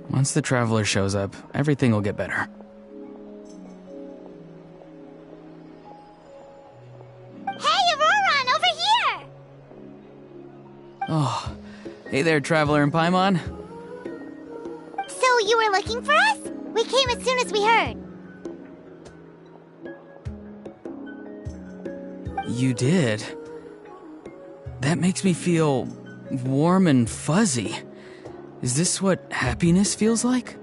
Once the traveler shows up, everything will get better. Hey, Auroron, over here! Oh, hey there, traveler in Paimon. So you were looking for us? We came as soon as we heard. You did? That makes me feel warm and fuzzy. Is this what happiness feels like?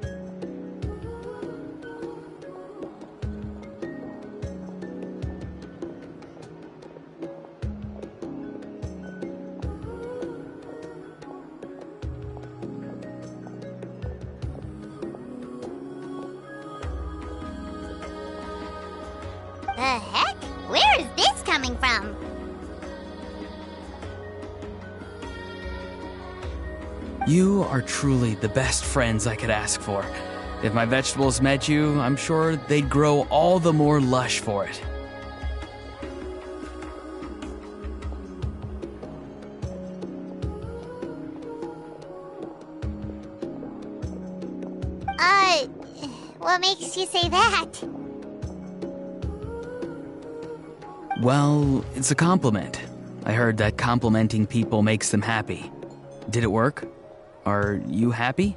The heck? Where is this coming from? You are truly the best friends I could ask for. If my vegetables met you, I'm sure they'd grow all the more lush for it. What makes you say that? Well, it's a compliment. I heard that complimenting people makes them happy. Did it work? Are you happy?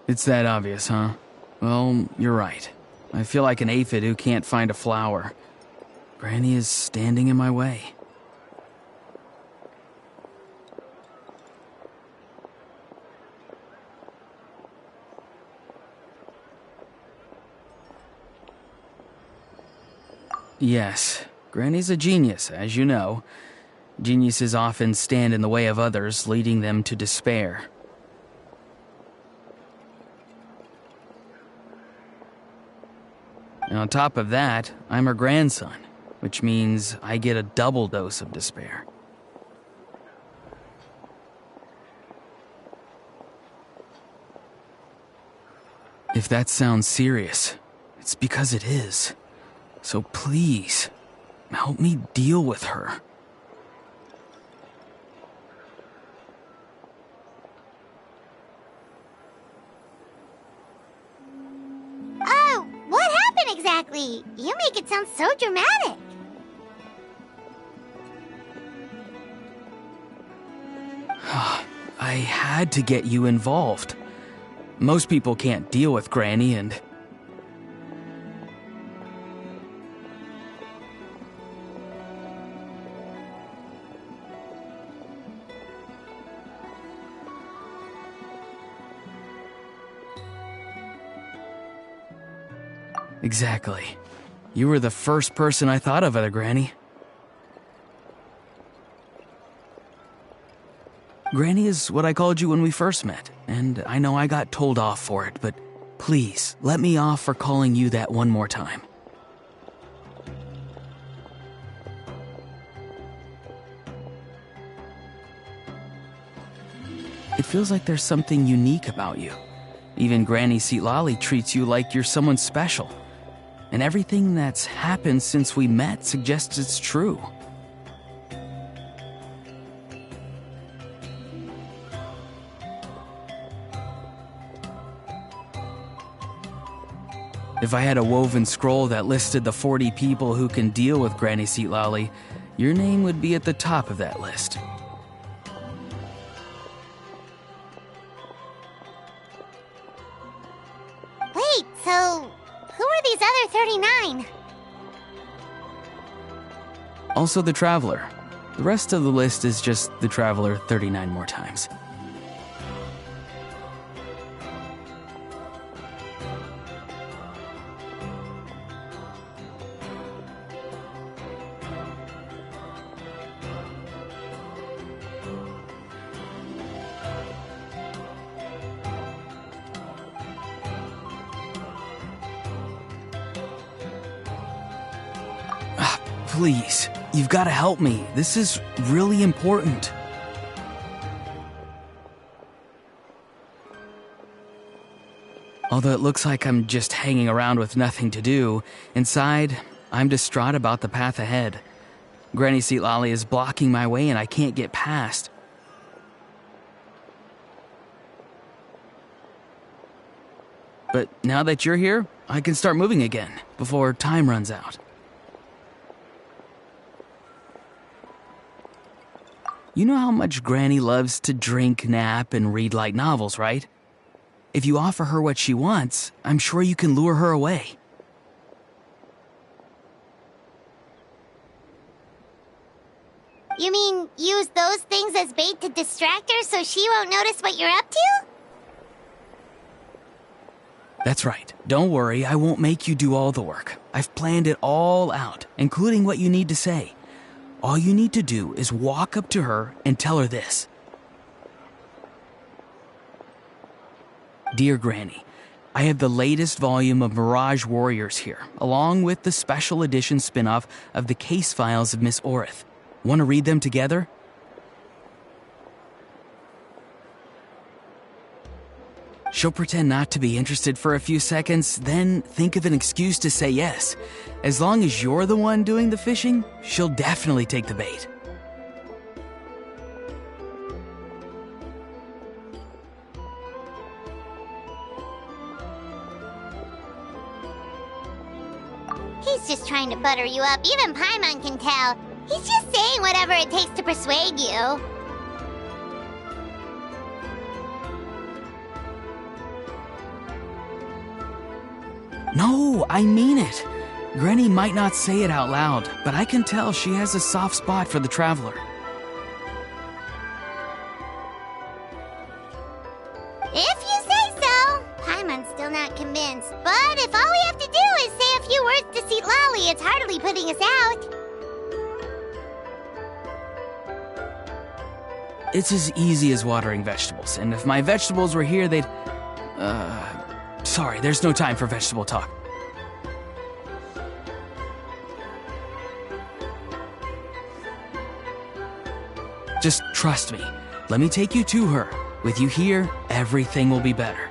It's that obvious, huh? Well, you're right. I feel like an aphid who can't find a flower. Granny is standing in my way. Yes, Granny's a genius, as you know. Geniuses often stand in the way of others, leading them to despair. And on top of that, I'm her grandson, which means I get a double dose of despair. If that sounds serious, it's because it is. So please, help me deal with her. Oh, what happened exactly? You make it sound so dramatic. I had to get you involved. Most people can't deal with Granny and... Exactly. You were the first person I thought of, other Granny. Granny is what I called you when we first met, and I know I got told off for it, but please, let me off for calling you that one more time. It feels like there's something unique about you. Even Granny Seatlali treats you like you're someone special. And everything that's happened since we met suggests it's true. If I had a woven scroll that listed the 40 people who can deal with Granny Seatlolly, your name would be at the top of that list. Wait, so who are these other 39? Also the Traveler. The rest of the list is just the Traveler 39 more times. Please, you've got to help me. This is really important. Although it looks like I'm just hanging around with nothing to do, inside, I'm distraught about the path ahead. Granny Seatlolly is blocking my way and I can't get past. But now that you're here, I can start moving again, before time runs out. You know how much Granny loves to drink, nap, and read light novels, right? If you offer her what she wants, I'm sure you can lure her away. You mean use those things as bait to distract her so she won't notice what you're up to? That's right. Don't worry, I won't make you do all the work. I've planned it all out, including what you need to say. All you need to do is walk up to her and tell her this. Dear Granny, I have the latest volume of Mirage Warriors here, along with the special edition spin-off of the case files of Miss Orith. Want to read them together? She'll pretend not to be interested for a few seconds, then think of an excuse to say yes. As long as you're the one doing the fishing, she'll definitely take the bait. He's just trying to butter you up. Even Paimon can tell. He's just saying whatever it takes to persuade you. No, I mean it. Granny might not say it out loud, but I can tell she has a soft spot for the Traveler. If you say so. Paimon's still not convinced, but if all we have to do is say a few words to Seatlolly, it's hardly putting us out. It's as easy as watering vegetables, and if my vegetables were here, they'd... Sorry, there's no time for vegetable talk. Just trust me. Let me take you to her. With you here, everything will be better.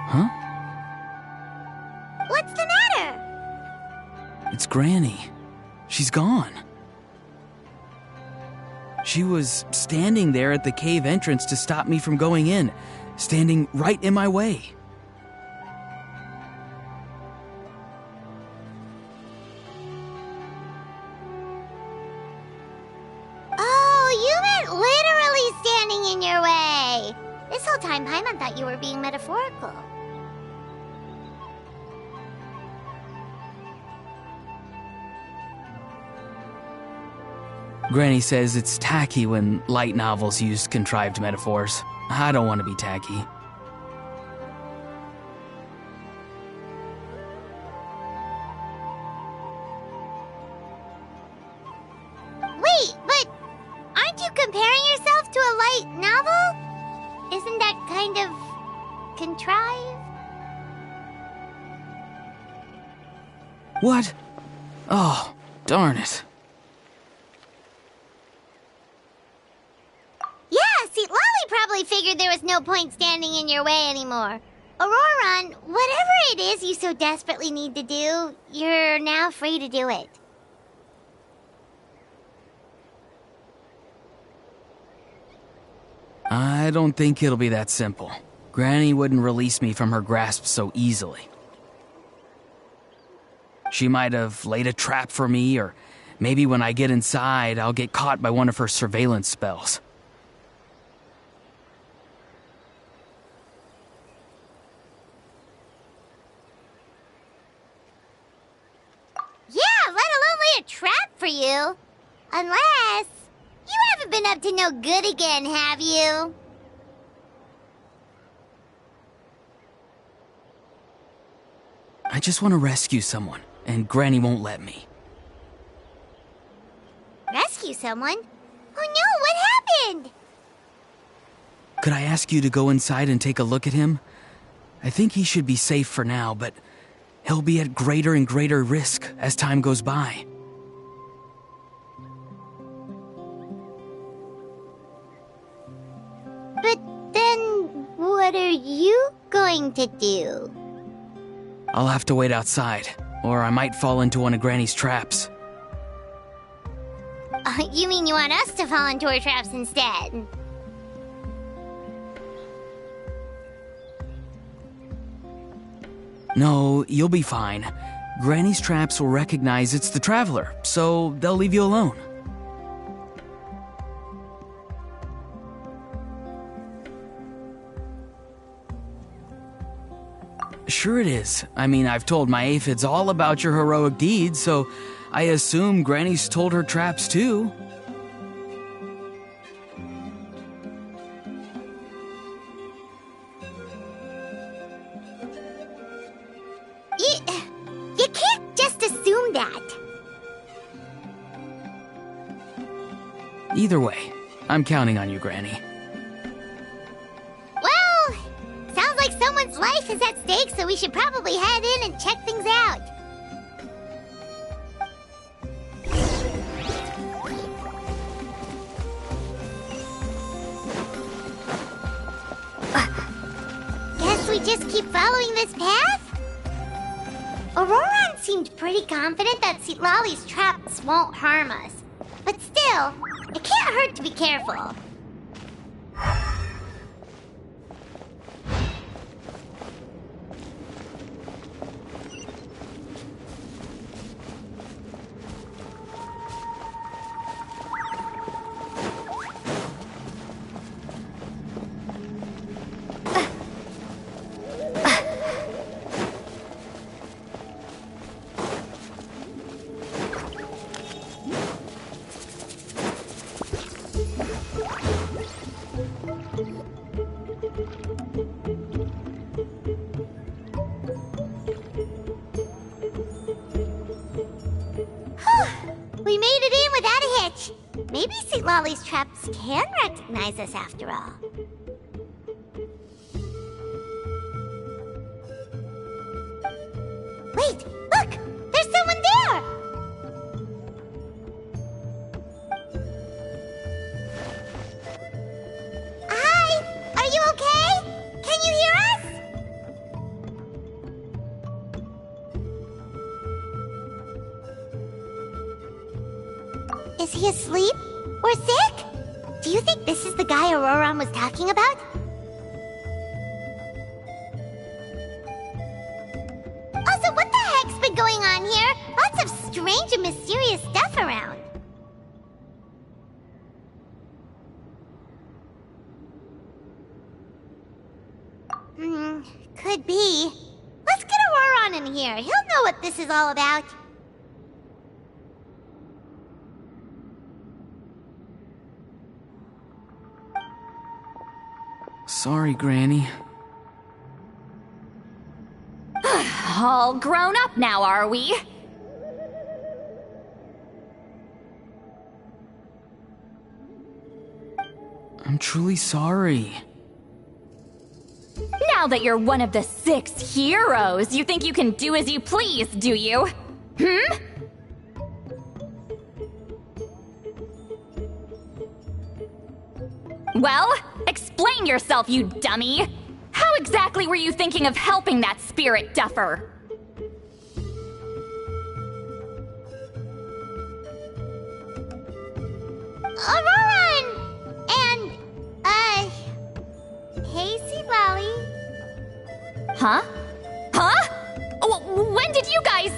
Huh? What's the matter? It's Granny. She's gone. She was standing there at the cave entrance to stop me from going in, standing right in my way. Oh, you meant literally standing in your way. This Granny says it's tacky when light novels use contrived metaphors. I don't want to be tacky. Wait, but aren't you comparing yourself to a light novel? Isn't that kind of contrived? What? Oh, darn it. Yeah, see, Lolly probably figured there was no point standing in your way anymore. Auroron, whatever it is you so desperately need to do, you're now free to do it. I don't think it'll be that simple. Granny wouldn't release me from her grasp so easily. She might have laid a trap for me, or maybe when I get inside, I'll get caught by one of her surveillance spells. Yeah, let alone lay a trap for you. Unless you haven't been up to no good again, have you? I just want to rescue someone, and Granny won't let me. Rescue someone? Oh no, what happened? Could I ask you to go inside and take a look at him? I think he should be safe for now, but he'll be at greater and greater risk as time goes by. But then, what are you going to do? I'll have to wait outside, or I might fall into one of Granny's traps. You mean you want us to fall into her traps instead? No, you'll be fine. Granny's traps will recognize it's the Traveler, so they'll leave you alone. Sure it is. I mean, I've told my aphids all about your heroic deeds, so I assume Granny's told her traps too. You can't just assume that. Either way, I'm counting on you, Granny. Well, sounds like someone's life is at stake, so we should probably head in and check things out. Guess we just keep following this path? Auroron seemed pretty confident that Lolly's traps won't harm us. But still, it can't hurt to be careful. We made it in without a hitch. Maybe St. Lolly's traps can recognize us after all. Wait, look! There's someone there! Hi! Are you okay? Can you hear us? Is he asleep? Or sick? Do you think this is the guy Auroron was talking about? Also, what the heck's been going on here? Lots of strange and mysterious stuff around. Could be. Let's get Auroron in here. He'll know what this is all about. Sorry, Granny. All grown up now, are we? I'm truly sorry. Now that you're one of the 6 heroes, you think you can do as you please, do you? Well, explain yourself, you dummy! How exactly were you thinking of helping that spirit duffer? Aurora and, hey, Seed Lolly. Huh? Huh? When did you guys...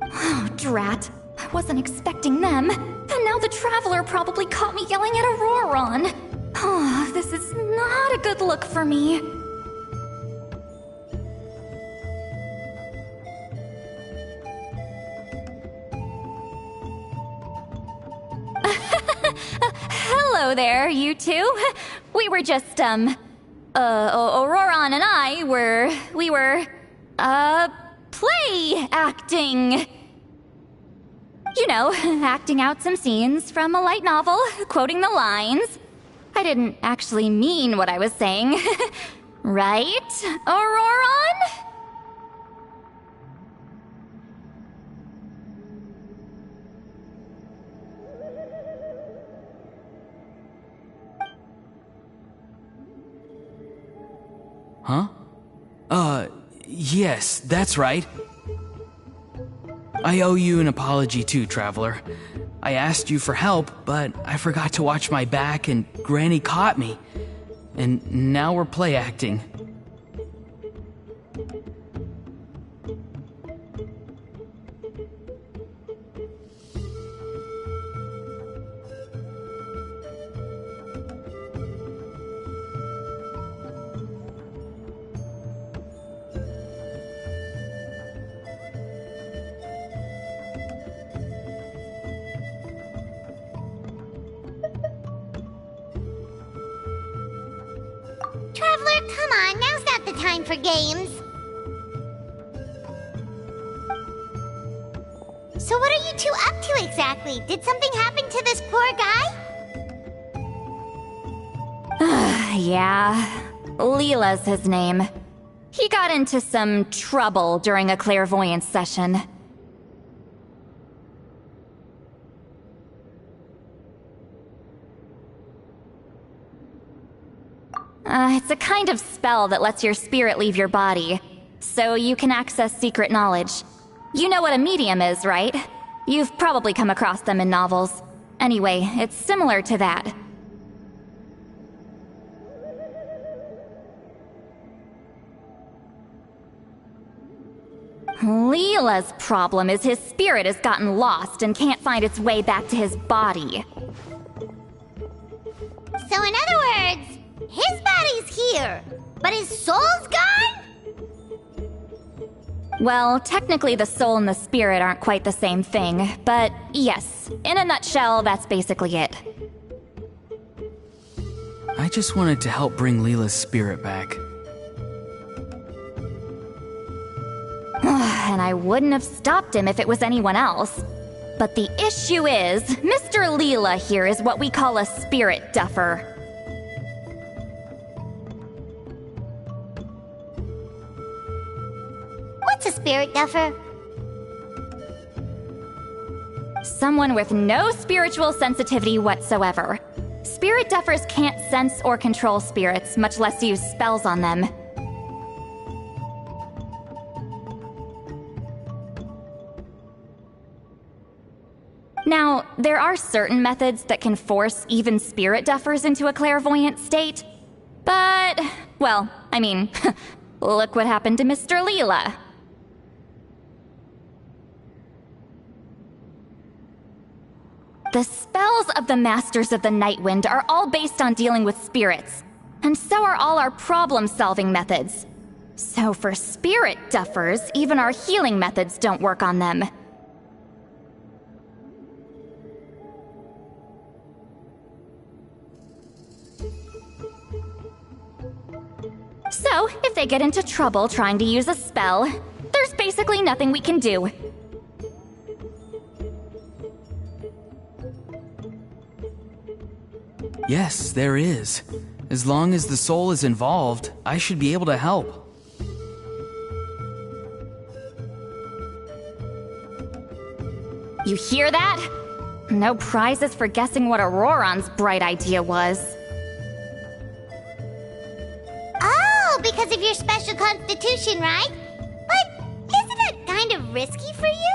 Oh, drat. I wasn't expecting them. And now the Traveler probably caught me yelling at Auroron. Oh, this is not a good look for me. Hello there, you two. We were just, Auroron and I we were, play acting. You know, acting out some scenes from a light novel, quoting the lines. I didn't actually mean what I was saying. Right, Auroron? Huh? Yes, that's right. I owe you an apology too, Traveler. I asked you for help, but I forgot to watch my back and Granny caught me. And now we're play acting. Traveler, come on, now's not the time for games. So what are you two up to exactly? Did something happen to this poor guy? Yeah, Leela's his name. He got into some trouble during a clairvoyance session. It's a kind of spell that lets your spirit leave your body, so you can access secret knowledge. You know what a medium is, right? You've probably come across them in novels. Anyway, it's similar to that. Leela's problem is his spirit has gotten lost and can't find its way back to his body. So in other words, his body's here, but his soul's gone? Well, technically the soul and the spirit aren't quite the same thing, but yes, in a nutshell, that's basically it. I just wanted to help bring Leela's spirit back. And I wouldn't have stopped him if it was anyone else. But the issue is, Mr. Leela here is what we call a spirit duffer. What's a spirit duffer? Someone with no spiritual sensitivity whatsoever. Spirit duffers can't sense or control spirits, much less use spells on them. Now, there are certain methods that can force even spirit duffers into a clairvoyant state. But, well, I mean, look what happened to Mr. Leela. The spells of the Masters of the Nightwind are all based on dealing with spirits, and so are all our problem-solving methods. So for spirit duffers, even our healing methods don't work on them. they get into trouble trying to use a spell, there's basically nothing we can do. Yes, there is. As long as the soul is involved, I should be able to help. You hear that? No prizes for guessing what Auroron's bright idea was. Oh, because of your special constitution, right? But isn't that kind of risky for you?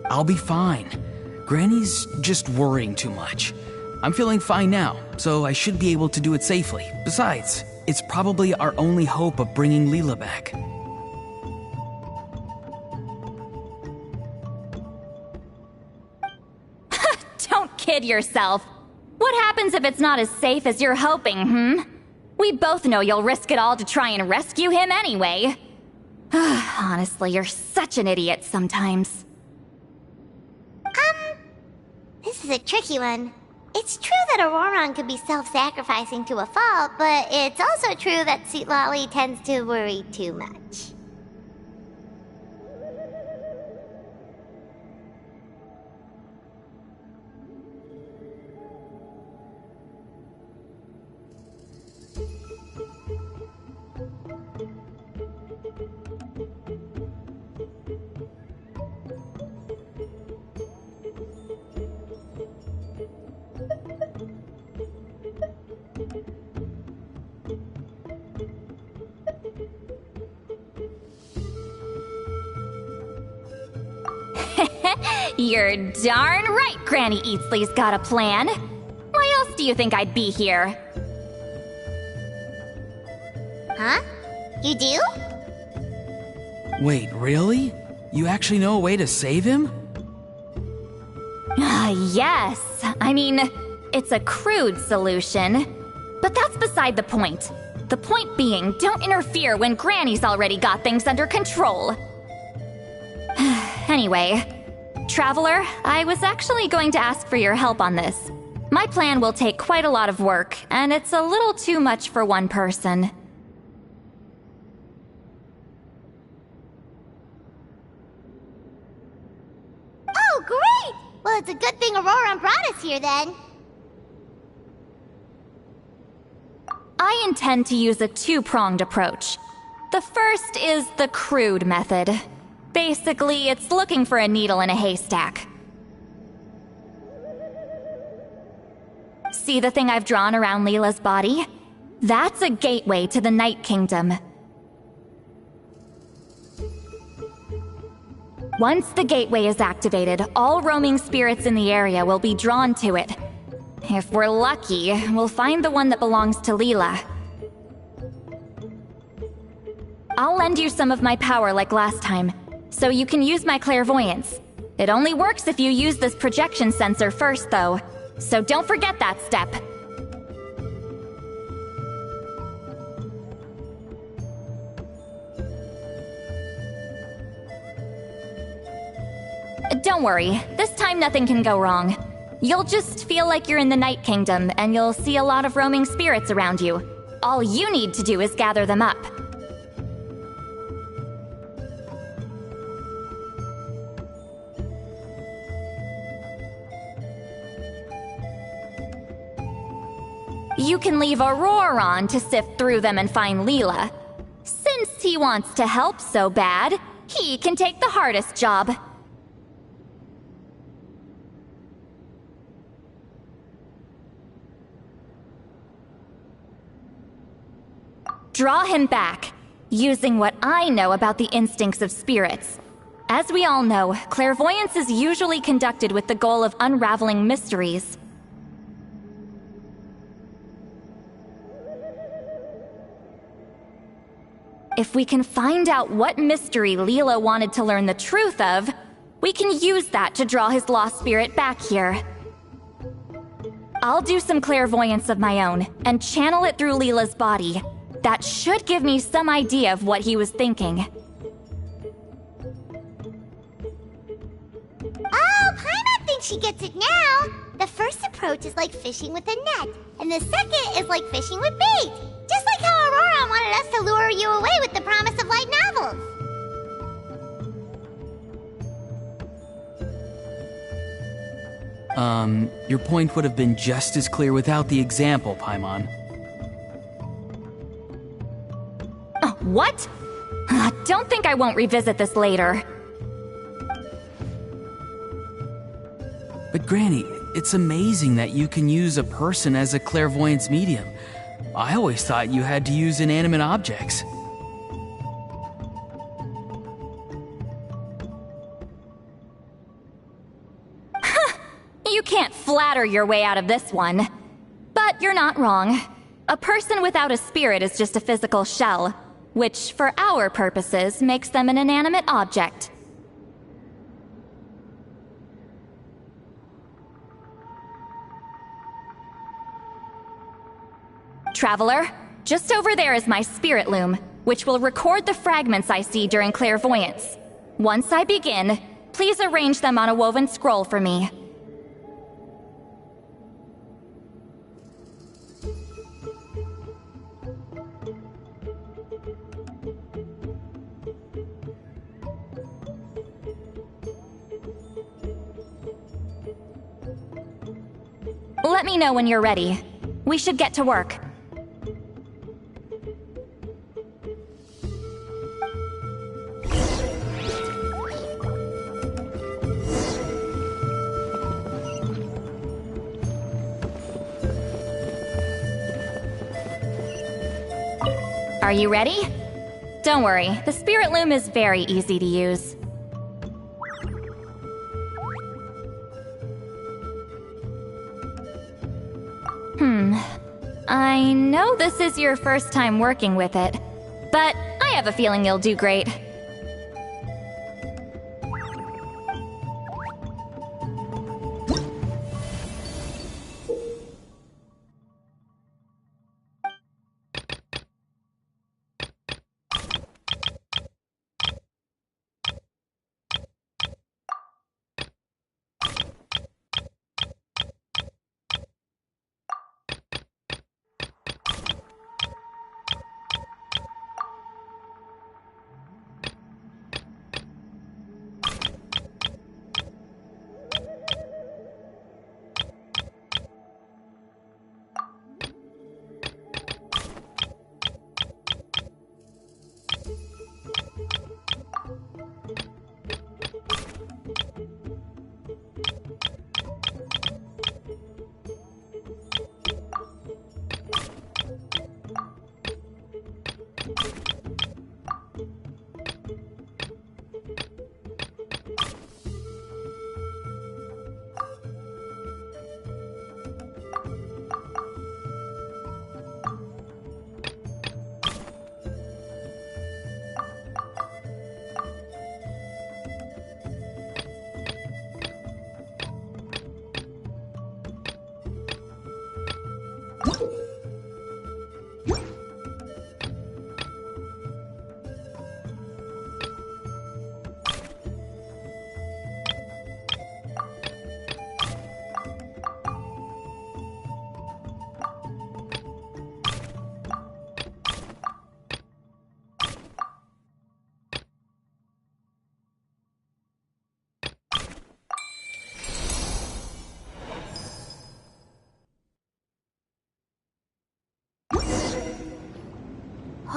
I'll be fine. Granny's just worrying too much. I'm feeling fine now, so I should be able to do it safely. Besides, it's probably our only hope of bringing Leela back. Don't kid yourself. What happens if it's not as safe as you're hoping, We both know you'll risk it all to try and rescue him anyway. Honestly, you're such an idiot sometimes. This is a tricky one. It's true that Auroron could be self-sacrificing to a fault, but it's also true that Citlali tends to worry too much. You're darn right Granny Eatsley's got a plan. Why else do you think I'd be here? Huh? You do? Wait, really? You actually know a way to save him? Yes. I mean, it's a crude solution. But that's beside the point. The point being, don't interfere when Granny's already got things under control. Anyway, Traveler, I was actually going to ask for your help on this. My plan will take quite a lot of work, and it's a little too much for one person. Oh, great! Well, it's a good thing Auroron brought us here then. I intend to use a two-pronged approach. The first is the crude method. Basically, it's looking for a needle in a haystack. See the thing I've drawn around Leela's body? That's a gateway to the Night Kingdom. Once the gateway is activated, all roaming spirits in the area will be drawn to it. If we're lucky, we'll find the one that belongs to Leela. I'll lend you some of my power like last time, so you can use my clairvoyance. It only works if you use this projection sensor first, though, so don't forget that step. Don't worry, this time nothing can go wrong. You'll just feel like you're in the Night Kingdom, and you'll see a lot of roaming spirits around you. All you need to do is gather them up. You can leave Auroron to sift through them and find Leela. Since he wants to help so bad, he can take the hardest job. Draw him back, using what I know about the instincts of spirits. As we all know, clairvoyance is usually conducted with the goal of unraveling mysteries. If we can find out what mystery Leela wanted to learn the truth of, we can use that to draw his lost spirit back here. I'll do some clairvoyance of my own, and channel it through Leela's body. That should give me some idea of what he was thinking. Oh, Paimon thinks she gets it now. The first approach is like fishing with a net, and the second is like fishing with bait. Just like how Aurora wanted us to lure you away with the promise of light novels. Your point would have been just as clear without the example, Paimon. What? Don't think I won't revisit this later. But Granny, it's amazing that you can use a person as a clairvoyance medium. I always thought you had to use inanimate objects. You can't flatter your way out of this one. But you're not wrong. A person without a spirit is just a physical shell, which, for our purposes, makes them an inanimate object. Traveler, just over there is my spirit loom, which will record the fragments I see during clairvoyance. Once I begin, please arrange them on a woven scroll for me. Let me know when you're ready. We should get to work. Are you ready? Don't worry, the spirit loom is very easy to use. I know this is your first time working with it, but I have a feeling you'll do great.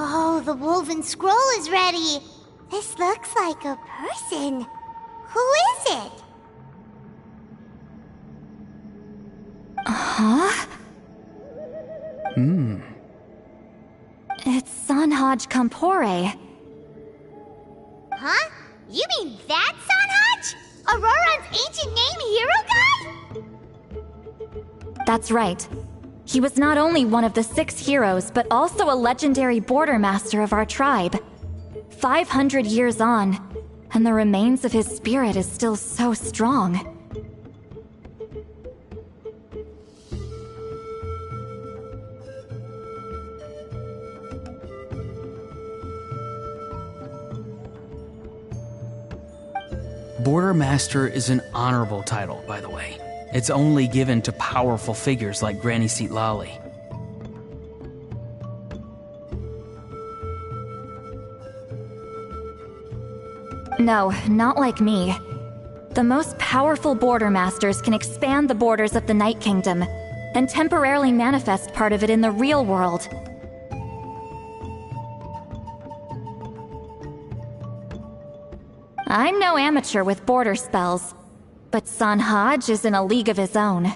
Oh, the woven scroll is ready. This looks like a person. Who is it? Huh? It's Sanhaj Kampore. Huh? You mean that Sanhaj? Aurora's ancient name hero guy? That's right. He was not only one of the 6 heroes, but also a legendary border master of our tribe. 500 years on, and the remains of his spirit is still so strong. Border Master is an honorable title, by the way. It's only given to powerful figures like Granny Lali. No, not like me. The most powerful Border Masters can expand the borders of the Night Kingdom and temporarily manifest part of it in the real world. I'm no amateur with border spells, but Sanhaj is in a league of his own.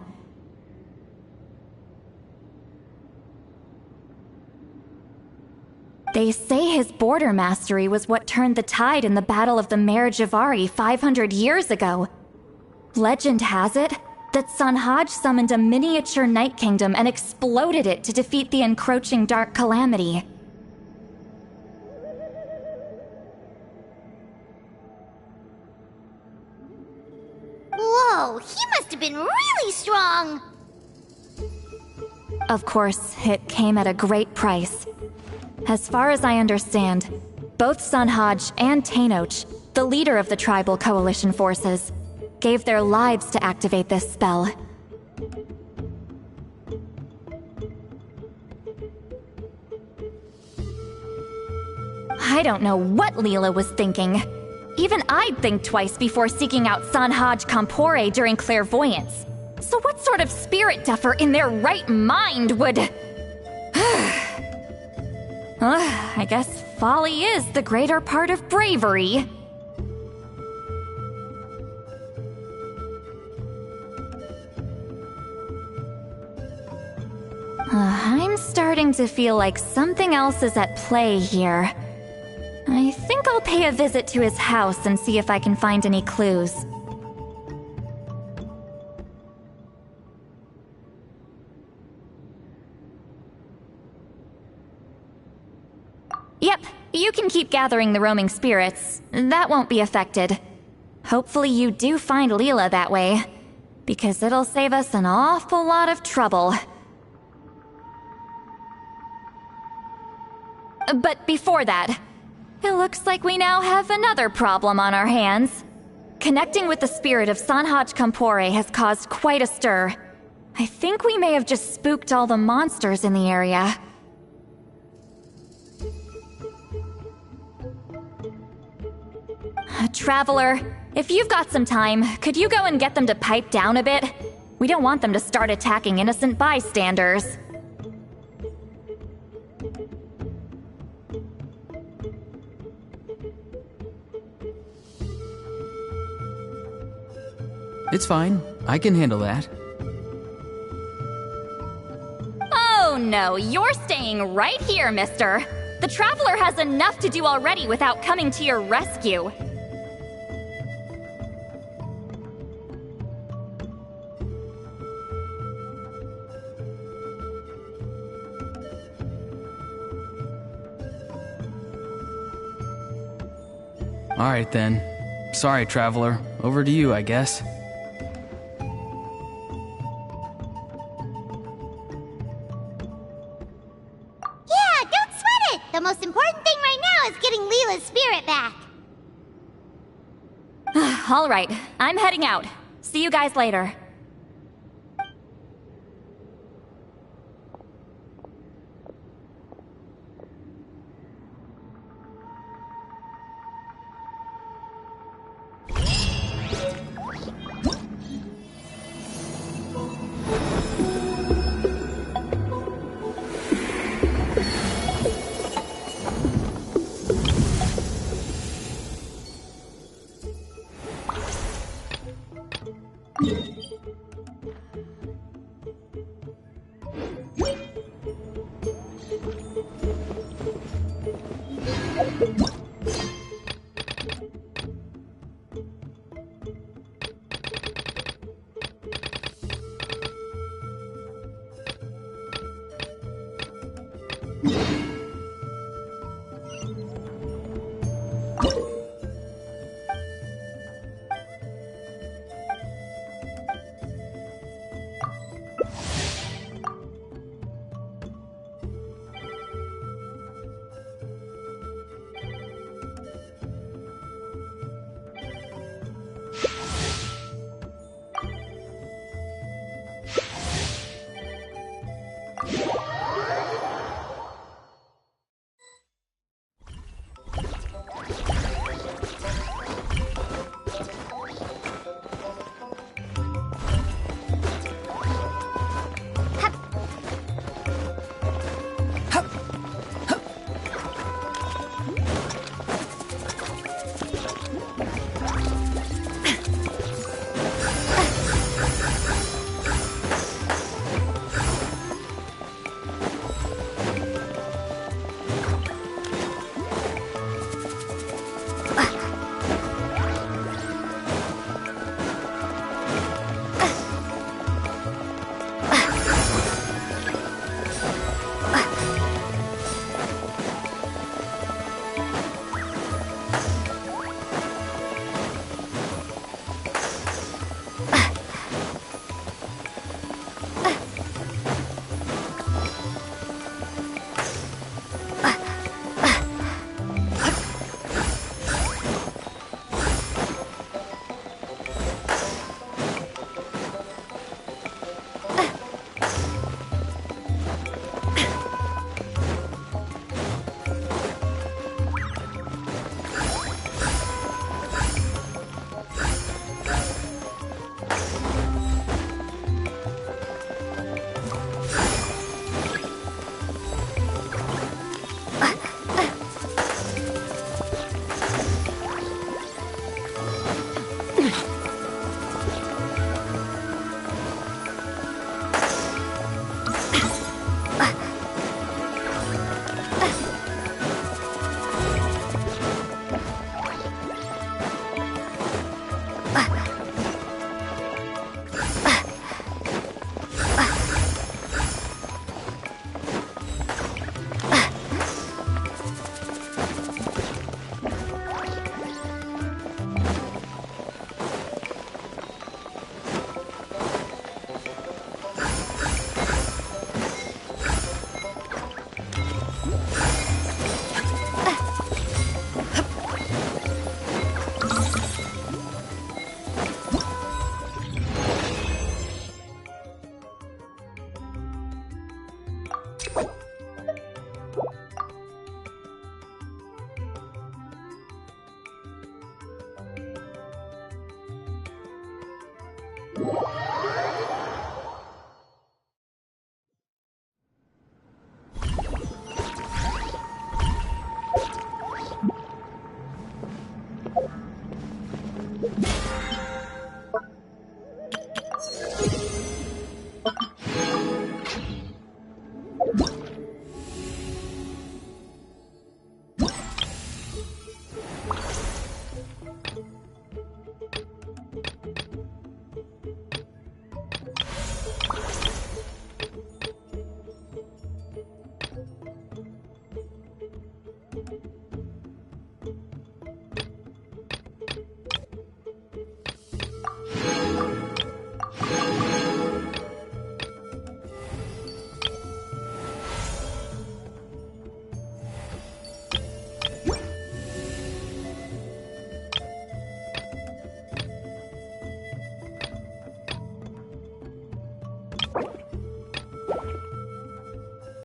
They say his border mastery was what turned the tide in the Battle of the Mare Javari 500 years ago. Legend has it that Sanhaj summoned a miniature Night Kingdom and exploded it to defeat the encroaching Dark Calamity. Whoa, he must have been really strong! Of course, it came at a great price. As far as I understand, both Sanhaj and Tainoch, the leader of the tribal coalition forces, gave their lives to activate this spell. I don't know what Leela was thinking. Even I'd think twice before seeking out Sanhaj Kampore during clairvoyance. So what sort of spirit duffer in their right mind would... I guess folly is the greater part of bravery. I'm starting to feel like something else is at play here. I think I'll pay a visit to his house and see if I can find any clues. Yep, you can keep gathering the roaming spirits. That won't be affected. Hopefully you do find Leela that way, because it'll save us an awful lot of trouble. But before that, it looks like we now have another problem on our hands. Connecting with the spirit of Sanhaj Kampore has caused quite a stir. I think we may have just spooked all the monsters in the area. Traveler, if you've got some time, could you go and get them to pipe down a bit? We don't want them to start attacking innocent bystanders. It's fine. I can handle that. Oh no, you're staying right here, mister. The Traveler has enough to do already without coming to your rescue. Alright then. Sorry, Traveler. Over to you, I guess. The most important thing right now is getting Leela's spirit back. All right, I'm heading out. See you guys later.